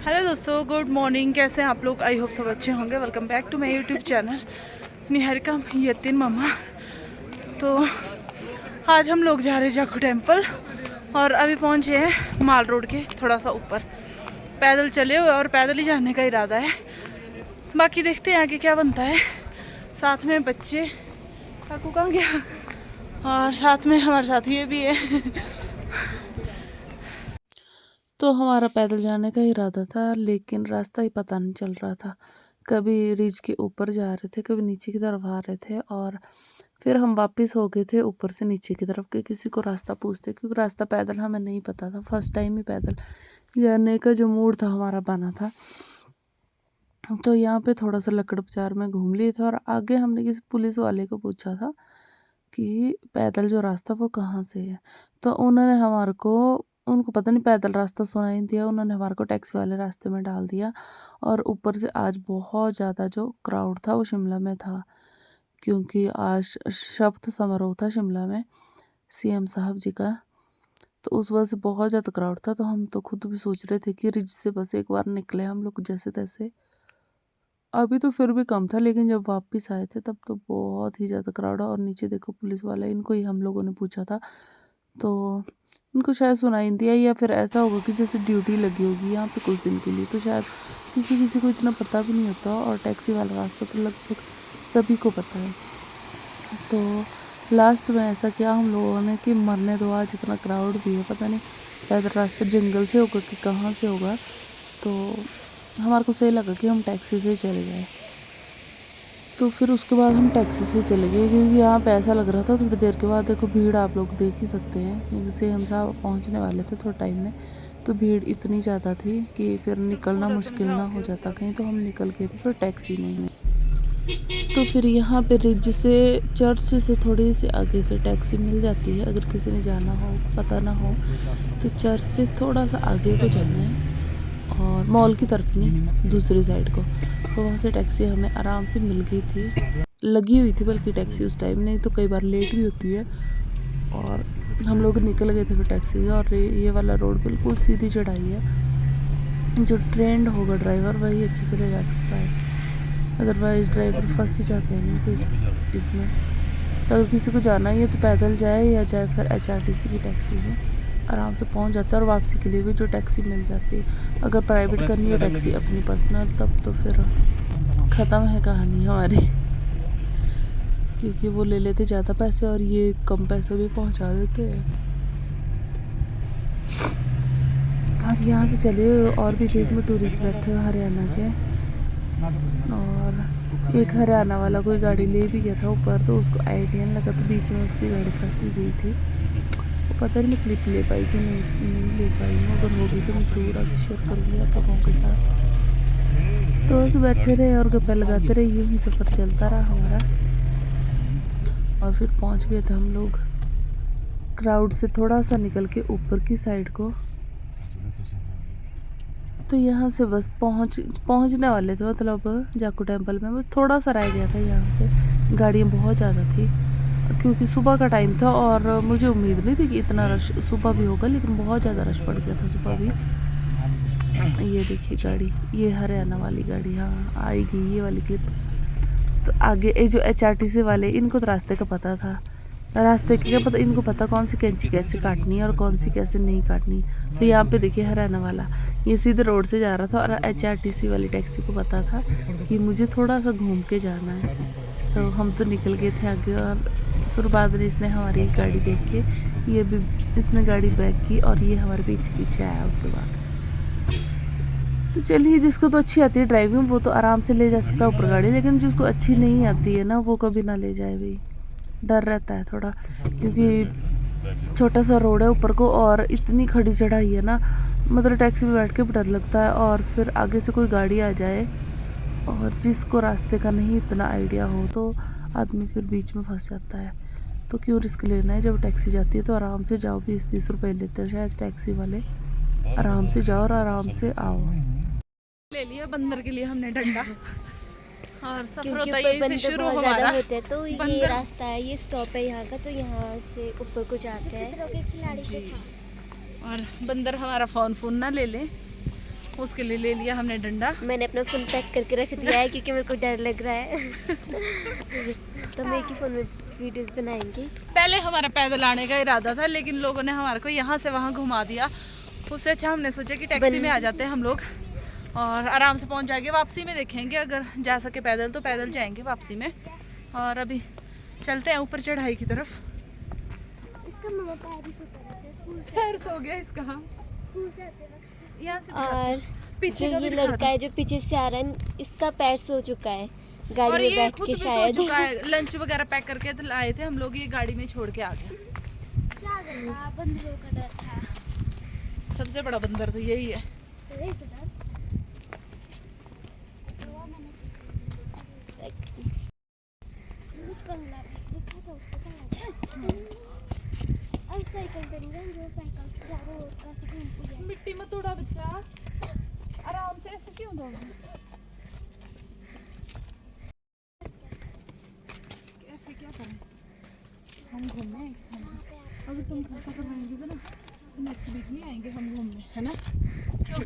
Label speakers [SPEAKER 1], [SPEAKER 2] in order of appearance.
[SPEAKER 1] Hello दोस्तों, good morning. कैसे हैं आप लोग? आई होप सब अच्छे होंगे। Welcome back to my YouTube channel Niharika Yatin mama. तो आज हम लोग जा रहे हैं जाखू टेम्पल और अभी पहुंचे हैं माल रोड के थोड़ा सा ऊपर। पैदल चले हुए और पैदल ही जाने का इरादा है। बाकी देखते हैं आगे क्या बनता है। साथ में बच्चे, काकू कहाँ गया, और साथ में हमारे साथ ये भी है। तो हमारा पैदल जाने का इरादा था, लेकिन रास्ता ही पता नहीं चल रहा था। कभी रिज के ऊपर जा रहे थे, कभी नीचे की तरफ आ रहे थे, और फिर हम वापस हो गए थे ऊपर से नीचे की तरफ के किसी को रास्ता पूछते, क्योंकि रास्ता पैदल हमें नहीं पता था। फर्स्ट टाइम ही पैदल जाने का जो मूड था हमारा बना था। तो यहाँ पे थोड़ा सा लकड़ बाजार में घूम लिए थे और आगे हमने किसी पुलिस वाले को पूछा था कि पैदल जो रास्ता वो कहाँ से है। तो उन्होंने हमारे को, उनको पता नहीं पैदल रास्ता सुनाई नहीं दिया, उन्होंने हमारे को टैक्सी वाले रास्ते में डाल दिया। और ऊपर से आज बहुत ज़्यादा जो क्राउड था वो शिमला में था, क्योंकि आज शपथ समारोह था शिमला में सीएम साहब जी का। तो उस वजह से बहुत ज़्यादा क्राउड था। तो हम तो खुद भी सोच रहे थे कि रिज से बस एक बार निकले हम लोग जैसे तैसे। अभी तो फिर भी कम था, लेकिन जब वापस आए थे तब तो बहुत ही ज़्यादा क्राउड है। और नीचे देखो पुलिस वाले, इनको ही हम लोगों ने पूछा था, तो इनको शायद सुनाई नहीं दिया, या फिर ऐसा होगा कि जैसे ड्यूटी लगी होगी यहाँ पे कुछ दिन के लिए, तो शायद किसी किसी को इतना पता भी नहीं होता। और टैक्सी वाला रास्ता तो लगभग सभी को पता है। तो लास्ट में ऐसा किया हम लोगों ने कि मरने दो, आज इतना क्राउड भी है, पता नहीं पैदल रास्ता जंगल से होगा कि कहाँ से होगा। तो हमारे को सही लगा कि हम टैक्सी से चले गए। तो फिर उसके बाद हम टैक्सी से चले गए, क्योंकि यहाँ पे ऐसा लग रहा था थोड़ी देर के बाद, देखो भीड़ आप लोग देख ही सकते हैं, क्योंकि सीएम साहब पहुँचने वाले थे थोड़े टाइम में। तो भीड़ इतनी ज़्यादा थी कि फिर निकलना मुश्किल ना हो जाता कहीं। तो हम निकल गए थे फिर टैक्सी में। तो फिर यहाँ पे रिज से, चर्च से थोड़ी सी आगे से टैक्सी मिल जाती है। अगर किसी ने जाना हो, पता ना हो, तो चर्च से थोड़ा सा आगे को जाना है, और मॉल की तरफ नहीं, दूसरी साइड को। तो वहाँ से टैक्सी हमें आराम से मिल गई थी, लगी हुई थी बल्कि टैक्सी उस टाइम, नहीं तो कई बार लेट भी होती है। और हम लोग निकल गए थे फिर टैक्सी से। और ये वाला रोड बिल्कुल सीधी चढ़ाई है। जो ट्रेंड होगा ड्राइवर वही अच्छे से ले जा सकता है, अदरवाइज़ ड्राइवर फंस ही जाते हैं। नहीं तो इसमें तो अगर किसी को जाना ही है तो पैदल जाए, या जाए फिर HRTC की टैक्सी में, आराम से पहुंच जाता है। और वापसी के लिए भी जो टैक्सी मिल जाती है। अगर प्राइवेट करनी हो टैक्सी अपनी पर्सनल, तब तो फिर ख़त्म है कहानी हमारी, क्योंकि वो ले लेते ज़्यादा पैसे और ये कम पैसे भी पहुंचा देते हैं। और यहाँ से चले और भी देश में टूरिस्ट बैठे हो हरियाणा के, और एक हरियाणा वाला कोई गाड़ी ले भी गया था ऊपर, तो उसको आइडिया नहीं लगा, तो बीच में उसकी गाड़ी फंस भी गई थी। वो पता नहीं मैं क्लिप ले पाई कि नहीं ले पाई हूँ। अगर हो गई तो मैं ज़रूर आगे शेयर करूँगी आप लोगों के साथ। तो बस बैठे रहे और गप्पे लगाते रहे, यूँ ही सफ़र चलता रहा हमारा। और फिर पहुँच गए थे हम लोग क्राउड से थोड़ा सा निकल के ऊपर की साइड को। तो यहाँ से बस पहुँचने वाले थे, मतलब जाखू टेम्पल में बस थोड़ा सा रह गया था। यहाँ से गाड़ियाँ बहुत ज़्यादा थी, क्योंकि सुबह का टाइम था और मुझे उम्मीद नहीं थी कि इतना रश सुबह भी होगा, लेकिन बहुत ज़्यादा रश पड़ गया था सुबह भी। ये देखिए गाड़ी, ये हरियाणा वाली गाड़ी, हाँ आएगी ये वाली क्लिप। तो आगे ये जो HRTC वाले, इनको तो रास्ते का पता था। रास्ते के क्या पता, इनको पता कौन सी कैंची कैसे काटनी है और कौन सी कैसे नहीं काटनी। तो यहाँ पे देखिए हरियाणा वाला ये सीधे रोड से जा रहा था, और HRTC वाली टैक्सी को पता था कि मुझे थोड़ा सा घूम के जाना है। तो हम तो निकल गए थे आगे। और फिर बाद में इसने हमारी गाड़ी देख के, ये भी इसने गाड़ी बैक की और ये हमारे पीछे पीछे आया उसके बाद। तो चलिए, जिसको तो अच्छी आती है ड्राइविंग वो तो आराम से ले जा सकता है ऊपर गाड़ी, लेकिन जिसको अच्छी नहीं आती है ना, वो कभी ना ले जाए भाई। डर रहता है थोड़ा, क्योंकि छोटा सा रोड है ऊपर को और इतनी खड़ी चढ़ाई है ना, मतलब टैक्सी में बैठ के भी डर लगता है। और फिर आगे से कोई गाड़ी आ जाए और जिसको रास्ते का नहीं इतना आइडिया हो, तो आदमी फिर बीच में फंस जाता है। तो क्यों रिस्क लेना है, जब टैक्सी जाती है तो आराम से जाओ। 20-30 रुपये लेते हैं शायद टैक्सी वाले, आराम से जाओ और आराम से आओ। ले लिया बंदर के लिए हमने डंडा, और सफर होता है यहीं से शुरू हमारा।
[SPEAKER 2] होते हैं तो ये रास्ता है, ये स्टॉप है यहाँ का, तो यहाँ से ऊपर को जाते हैं।
[SPEAKER 1] और बंदर हमारा फ़ोन ना ले ले, उसके लिए ले लिया हमने डंडा।
[SPEAKER 2] मैंने अपना फ़ोन पैक करके रख दिया है क्योंकि मेरे को डर लग रहा है। तो मैं एक ही फ़ोन में वीडियोस बनाएंगे।
[SPEAKER 1] पहले हमारा पैदल आने का इरादा था, लेकिन लोगों ने हमारे को यहाँ से वहाँ घुमा दिया। उससे अच्छा हमने सोचा कि टैक्सी में आ जाते हैं हम लोग और आराम से पहुँच जाएंगे। वापसी में देखेंगे, अगर जा सके पैदल तो पैदल जाएंगे वापसी में। और अभी चलते हैं ऊपर चढ़ाई की तरफ।
[SPEAKER 2] इसका मम्मा पैर ही सोता रहता है स्कूल से।
[SPEAKER 1] पैर सो गया इसका।
[SPEAKER 2] स्कूल से आते वक्त।
[SPEAKER 1] यहाँ से
[SPEAKER 2] और
[SPEAKER 1] पीछे
[SPEAKER 2] जो
[SPEAKER 1] का
[SPEAKER 2] ये
[SPEAKER 1] भी दिखा
[SPEAKER 2] लड़का है जो पीछे से आ रहा है, इसका पैर सो चुका है
[SPEAKER 1] दो।
[SPEAKER 2] गाड़ी
[SPEAKER 1] और
[SPEAKER 2] में
[SPEAKER 1] ये
[SPEAKER 2] बैठ
[SPEAKER 1] खुद
[SPEAKER 2] के
[SPEAKER 1] भी सो
[SPEAKER 2] शायद।
[SPEAKER 1] चुका है। लंच वगैरह पैक करके तो लाए थे हम लोग, ये गाड़ी में छोड़ के आ गए।
[SPEAKER 2] क्या करता, बंदरों का डर था।
[SPEAKER 1] सबसे बड़ा बंदर तो यही है। मिट्टी मत उड़ा बच्चा, आराम से। ऐसे क्यों दौड़ ऐसे क्या करें? हम घूमने अगर तुम खर्चा करवाएंगे तो ना नेक्स्ट वीक नहीं आएंगे हम घूमने, है ना? क्यों?